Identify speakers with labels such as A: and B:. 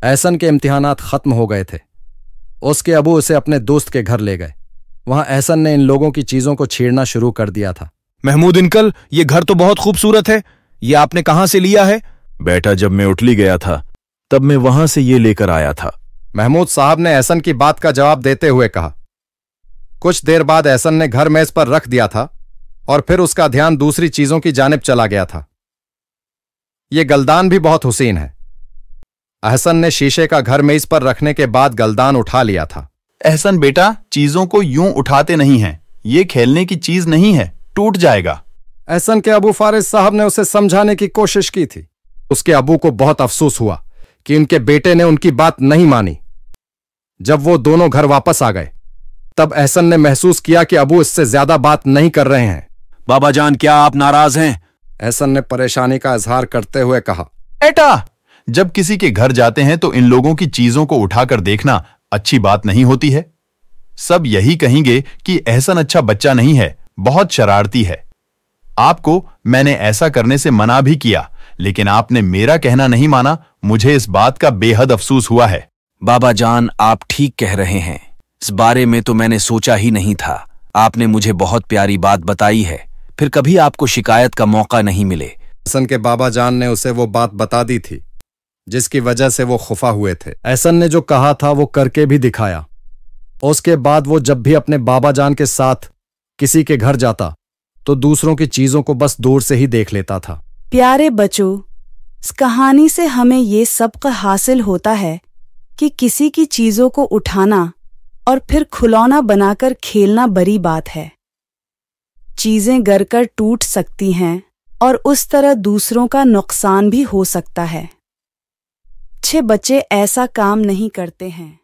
A: एहसन के इम्तिहानात खत्म हो गए थे। उसके अबू उसे अपने दोस्त के घर ले गए। वहां एहसन ने इन लोगों की चीजों को छेड़ना शुरू कर दिया था।
B: महमूद अंकल, ये घर तो बहुत खूबसूरत है, ये आपने कहां से लिया है?
C: बेटा, जब मैं इटली गया था तब मैं वहां से ये लेकर आया था।
A: महमूद साहब ने एहसन की बात का जवाब देते हुए कहा। कुछ देर बाद एहसन ने घर मेज पर रख दिया था और फिर उसका ध्यान दूसरी चीजों की जानिब चला गया था। यह गलदान भी बहुत हुसीन है। एहसन ने शीशे का घर मेज पर रखने के बाद गलदान उठा लिया था।
D: एहसन बेटा, चीजों को यूं उठाते नहीं हैं, ये खेलने की चीज नहीं है, टूट जाएगा।
A: एहसन के अबू फारिस साहब ने उसे समझाने की कोशिश की थी। उसके अबू को बहुत अफसोस हुआ कि उनके बेटे ने उनकी बात नहीं मानी। जब वो दोनों घर वापस आ गए तब एहसन ने महसूस किया कि अबू इससे ज्यादा बात नहीं कर रहे हैं।
B: बाबा जान, क्या आप नाराज हैं?
A: एहसन ने परेशानी का इजहार करते हुए कहा।
D: बेटा, जब किसी के घर जाते हैं तो इन लोगों की चीजों को उठाकर देखना अच्छी बात नहीं होती है। सब यही कहेंगे कि एहसन अच्छा बच्चा नहीं है, बहुत शरारती है। आपको मैंने ऐसा करने से मना भी किया, लेकिन आपने मेरा कहना नहीं माना। मुझे इस बात का बेहद अफसोस हुआ है।
B: बाबा जान, आप ठीक कह रहे हैं। इस बारे में तो मैंने सोचा ही नहीं था। आपने मुझे बहुत प्यारी बात बताई है, फिर कभी आपको शिकायत का मौका नहीं मिले।
A: एहसन के बाबा जान ने उसे वो बात बता दी थी जिसकी वजह से वो खुफा हुए थे। एहसन ने जो कहा था वो करके भी दिखाया। उसके बाद वो जब भी अपने बाबा जान के साथ किसी के घर जाता तो दूसरों की चीजों को बस दूर से ही देख लेता था।
E: प्यारे बच्चों, इस कहानी से हमें ये सबक हासिल होता है कि किसी की चीजों को उठाना और फिर खिलौना बनाकर खेलना बड़ी बात है। चीजें गिरकर टूट सकती हैं और उस तरह दूसरों का नुकसान भी हो सकता है। अच्छे बच्चे ऐसा काम नहीं करते हैं।